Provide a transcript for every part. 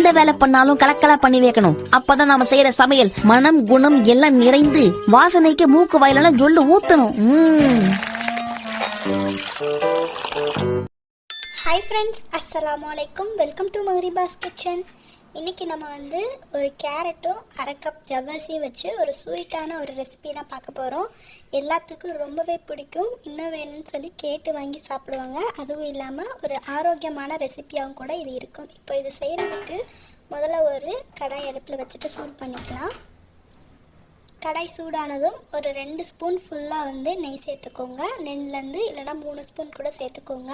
எந்த வேலை பண்ணாலும் கலக்கலா பண்ணி வைக்கணும். அப்பதான் நாம செய்யற சமையல் மனம் குணம் எல்லாம் நிறைந்து வாசனைக்கு மூக்கு வாயிலெல்லாம் ஜொல்லு ஊத்தணும். ஹாய் ஃப்ரெண்ட்ஸ், அஸ்ஸலாமு அலைக்கும். Welcome to Maharibas kitchen. இன்றைக்கி நம்ம ஒரு கேரட்டும் அரை கப் ஜவ்வரிசியும் வச்சு ஒரு ஸ்வீட்டான ஒரு ரெசிபி தான் பார்க்க போகிறோம். எல்லாத்துக்கும் ரொம்பவே பிடிக்கும், இன்னும் வேணும்னு சொல்லி கேட்டு வாங்கி சாப்பிடுவாங்க. அதுவும் இல்லாமல் ஒரு ஆரோக்கியமான ரெசிபியாகவும் கூட இது இருக்கும். இப்போ இது செய்கிறதுக்கு முதல்ல ஒரு கடாய் அடுப்பில் வச்சுட்டு சூடு பண்ணிக்கலாம். கடாய் சூடானதும் ஒரு 2 ஸ்பூன் ஃபுல்லாக நெய் சேர்த்துக்கோங்க. நெல்லேருந்து இல்லைனா 3 ஸ்பூன் கூட சேர்த்துக்கோங்க.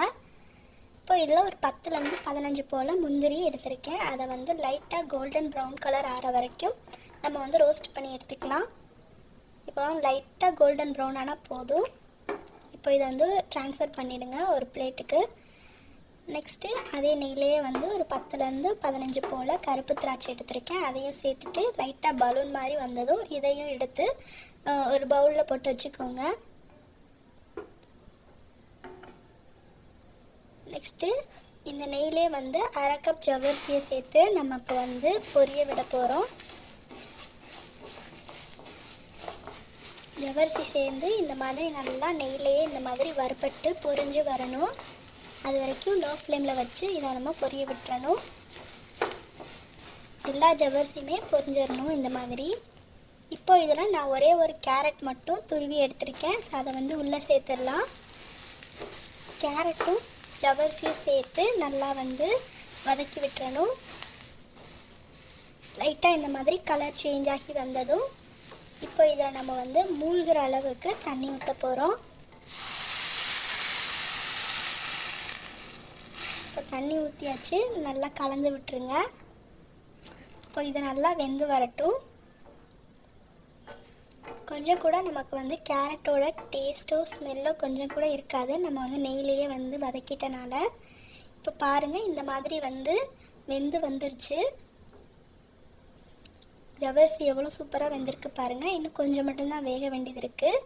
இப்போ இதில் ஒரு 10லேருந்து 15 போல் முந்திரி எடுத்திருக்கேன். அதை லைட்டாக கோல்டன் ப்ரௌன் கலர் ஆற வரைக்கும் நம்ம ரோஸ்ட் பண்ணி எடுத்துக்கலாம். இப்போ லைட்டாக கோல்டன் ப்ரௌன் ஆனால் போதும். இப்போ இதை ட்ரான்ஸ்ஃபர் பண்ணிவிடுங்க ஒரு பிளேட்டுக்கு. நெக்ஸ்ட்டு அதே நெய்லேயே ஒரு 10லேருந்து 15 போல் கருப்பு திராட்சை எடுத்திருக்கேன். அதையும் சேர்த்துட்டு லைட்டாக பலூன் மாதிரி வந்ததும் இதையும் எடுத்து ஒரு பவுலில் போட்டு வச்சுக்கோங்க. நெக்ஸ்ட்டு இந்த நெய்லே அரை கப் ஜவ்வரிசியை சேர்த்து நம்ம இப்போ பொரிய விட போகிறோம். ஜவ்வரிசி சேர்ந்து இந்த மாதிரி நல்லா நெய்லேயே இந்த மாதிரி வறுபட்டு பொரிஞ்சு வரணும். அது வரைக்கும் லோ ஃப்ளேமில் வச்சு இதை நம்ம பொரிய விட்டுறணும். எல்லா ஜவ்வரிசியுமே பொரிஞ்சிடணும் இந்த மாதிரி. இப்போ இதில் நான் ஒரே ஒரு கேரட் மட்டும் துருவி எடுத்திருக்கேன். ஸோ அதை உள்ளே சேர்த்துடலாம். கேரட்டும் ஜவ்வரிசியும் சேர்த்து நல்லா வதக்கி விட்டுறணும். லைட்டாக இந்த மாதிரி கலர் சேஞ்ச் ஆகி வந்ததும் இப்போ இதை நம்ம மூழ்கிற அளவுக்கு தண்ணி ஊற்ற போகிறோம். இப்போ தண்ணி ஊற்றியாச்சு, நல்லா கலந்து விட்டுருங்க. இப்போ இதை நல்லா வெந்து வரட்டும். கொஞ்சம் கூட நமக்கு கேரட்டோட டேஸ்ட்டோ ஸ்மெல்லோ கொஞ்சம் கூட இருக்காது, நம்ம நெய்லேயே வதக்கிட்டனால. இப்போ பாருங்கள், இந்த மாதிரி வெந்து வந்துருச்சு. ஜவ்வரிசி எவ்வளோ சூப்பராக வெந்திருக்கு பாருங்கள். இன்னும் கொஞ்சம் மட்டும்தான் வேக வேண்டியது இருக்குது.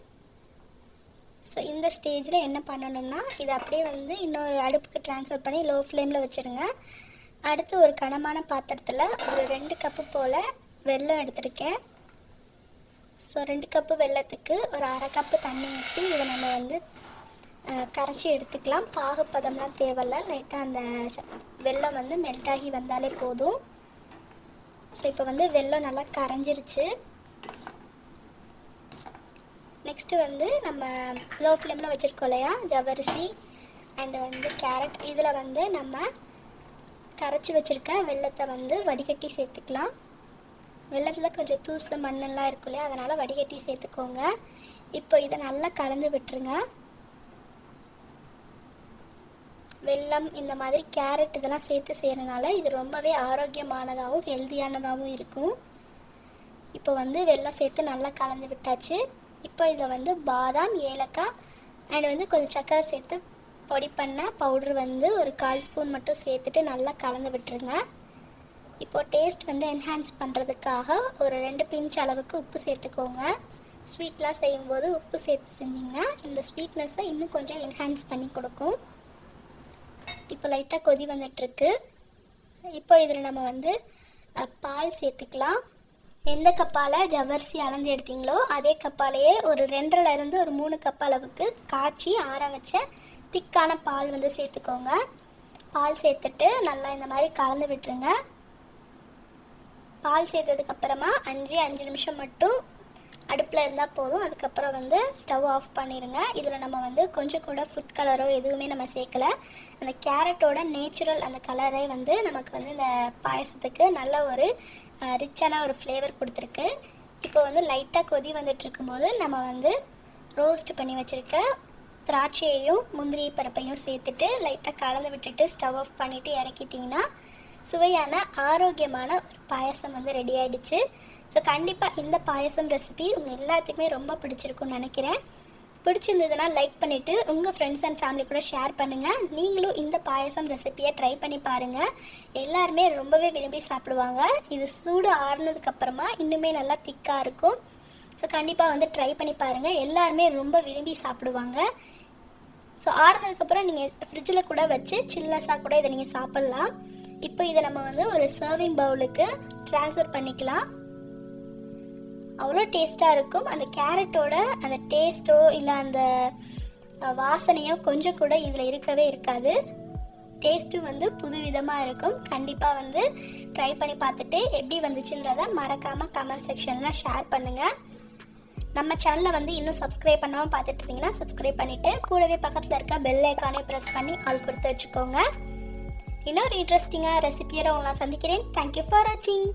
ஸோ இந்த ஸ்டேஜில் என்ன பண்ணணும்னா இதை அப்படியே இன்னொரு அடுப்புக்கு ட்ரான்ஸ்ஃபர் பண்ணி லோ ஃப்ளேமில் வச்சுருங்க. அடுத்து ஒரு கனமான பாத்திரத்தில் ஒரு 2 கப்பு போல் வெல்லம் எடுத்திருக்கேன். ஸோ 2 கப்பு வெல்லத்துக்கு ஒரு அரை கப்பு தண்ணி ஊற்றி இதை நம்ம கரைச்சி எடுத்துக்கலாம். பாகுப்பதம்லாம் தேவையில்லை, லைட்டாக அந்த வெல்லம் மெல்ட் ஆகி வந்தாலே போதும். ஸோ இப்போ வெல்லம் நல்லா கரைஞ்சிருச்சு. நெக்ஸ்ட்டு நம்ம லோ ஃப்ளேமில் வச்சுருக்கோம் இல்லையா ஜவ்வரிசி அண்டு கேரட், இதில் நம்ம கரைச்சி வச்சுருக்க வெல்லத்தை வடிகட்டி சேர்த்துக்கலாம். வெள்ளத்தில் கொஞ்சம் தூசு மண்ணெல்லாம் இருக்கும் இல்லையா, அதனால் வடிகட்டி சேர்த்துக்கோங்க. இப்போ இதை நல்லா கலந்து விட்டுருங்க. வெல்லம் இந்த மாதிரி கேரட் இதெல்லாம் சேர்த்து செய்கிறனால இது ரொம்பவே ஆரோக்கியமானதாகவும் ஹெல்த்தியானதாகவும் இருக்கும். இப்போ வெல்லம் சேர்த்து நல்லா கலந்து விட்டாச்சு. இப்போ இதில் பாதாம், ஏலக்காய் அண்ட் கொஞ்சம் சர்க்கரை சேர்த்து பொடி பண்ண பவுட்ரு ஒரு 1/4 ஸ்பூன் மட்டும் சேர்த்துட்டு நல்லா கலந்து விட்டுருங்க. இப்போது டேஸ்ட் என்ஹான்ஸ் பண்ணுறதுக்காக ஒரு 2 பிஞ்ச் அளவுக்கு உப்பு சேர்த்துக்கோங்க. ஸ்வீட்லாம் செய்யும்போது உப்பு சேர்த்து செஞ்சிங்கன்னா இந்த ஸ்வீட்னஸை இன்னும் கொஞ்சம் என்ஹான்ஸ் பண்ணி கொடுக்கும். இப்போ லைட்டாக கொதி வந்துட்டுருக்கு. இப்போ இதில் நம்ம பால் சேர்த்துக்கலாம். எந்த கப்பால் ஜவ்வரிசி அளந்து எடுத்தீங்களோ அதே கப்பாலேயே ஒரு 2லேருந்து ஒரு 3 கப் அளவுக்கு காய்ச்சி ஆற வச்ச திக்கான பால் சேர்த்துக்கோங்க. பால் சேர்த்துட்டு நல்லா இந்த மாதிரி கலந்து விட்டுருங்க. பால் சேர்த்ததுக்கப்புறமா 5 நிமிஷம் மட்டும் அடுப்பில் இருந்தால் போதும். அதுக்கப்புறம் ஸ்டவ் ஆஃப் பண்ணிடுங்க. இதில் நம்ம கொஞ்சம் கூட ஃபுட் கலரோ எதுவுமே நம்ம சேர்க்கலை. அந்த கேரட்டோட நேச்சுரல் அந்த கலரே நமக்கு இந்த பாயசத்துக்கு நல்ல ஒரு ரிச்சான ஒரு ஃப்ளேவர் கொடுத்துருக்கு. இப்போ லைட்டாக கொதி வந்துட்டுருக்கும் போது நம்ம ரோஸ்ட் பண்ணி வச்சுருக்க திராட்சையையும் முந்திரி பருப்பையும் சேர்த்துட்டு லைட்டாக கலந்து விட்டுட்டு ஸ்டவ் ஆஃப் பண்ணிவிட்டு இறக்கிட்டிங்கன்னா சுவையான ஆரோக்கியமான ஒரு பாயசம் ரெடி ஆகிடுச்சு. ஸோ கண்டிப்பாக இந்த பாயசம் ரெசிபி உங்கள் எல்லாத்துக்குமே ரொம்ப பிடிச்சிருக்குன்னு நினைக்கிறேன். பிடிச்சிருந்ததுன்னா லைக் பண்ணிவிட்டு உங்கள் ஃப்ரெண்ட்ஸ் அண்ட் ஃபேமிலி கூட ஷேர் பண்ணுங்கள். நீங்களும் இந்த பாயசம் ரெசிபியை ட்ரை பண்ணி பாருங்கள். எல்லாருமே ரொம்பவே விரும்பி சாப்பிடுவாங்க. இது சூடு ஆறுனதுக்கப்புறமா இன்னுமே நல்லா திக்காக இருக்கும். ஸோ கண்டிப்பாக ட்ரை பண்ணி பாருங்கள். எல்லாருமே ரொம்ப விரும்பி சாப்பிடுவாங்க. ஸோ ஆறுனதுக்கப்புறம் நீங்கள் ஃப்ரிட்ஜில் கூட வச்சு சில்னஸாக கூட இதை நீங்கள் சாப்பிட்லாம். இப்போ இதை நம்ம வந்து ஒரு சர்விங் பவுலுக்கு ட்ரான்ஸ்ஃபர் பண்ணிக்கலாம். அவ்வளோ டேஸ்ட்டாக இருக்கும். அந்த கேரட்டோட அந்த டேஸ்ட்டோ இல்லை அந்த வாசனையோ கொஞ்சம் கூட இதில் இருக்கவே இருக்காது. டேஸ்ட்டும் வந்து புதுவிதமாக இருக்கும். கண்டிப்பாக வந்து ட்ரை பண்ணி பார்த்துட்டு எப்படி வந்துச்சுன்றதை மறக்காமல் கமெண்ட் செக்ஷனில் ஷேர் பண்ணுங்கள். நம்ம சேனலை வந்து இன்னும் சப்ஸ்கிரைப் பண்ணாமல் பார்த்துட்டு இருந்தீங்கன்னா சப்ஸ்கிரைப் பண்ணிவிட்டு கூடவே பக்கத்தில் இருக்க பெல் ஐக்கானே ப்ரெஸ் பண்ணி ஆல் கொடுத்து வச்சுக்கோங்க. இன்னொரு இன்ட்ரெஸ்டிங்காக ரெசிபியோட உங்களை சந்திக்கிறேன். தேங்க்யூ ஃபார் வாட்சிங்.